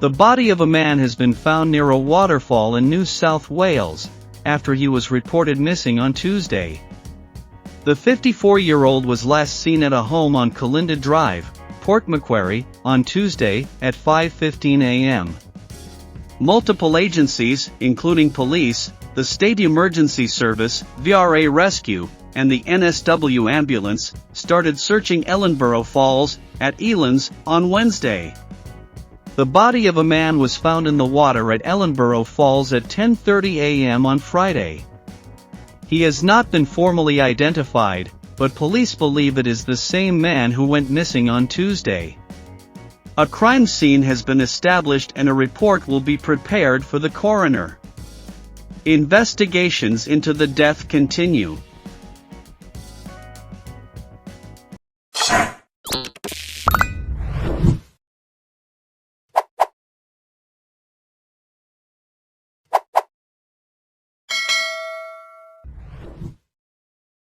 The body of a man has been found near a waterfall in New South Wales, after he was reported missing on Tuesday. The 54-year-old was last seen at a home on Kalinda Drive, Port Macquarie, on Tuesday, at 5:15 a.m. Multiple agencies, including police, the State Emergency Service, VRA Rescue, and the NSW Ambulance, started searching Ellenborough Falls, at Elands, on Wednesday. The body of a man was found in the water at Ellenborough Falls at 10:30 a.m. on Friday. He has not been formally identified, but police believe it is the same man who went missing on Tuesday. A crime scene has been established and a report will be prepared for the coroner. Investigations into the death continue.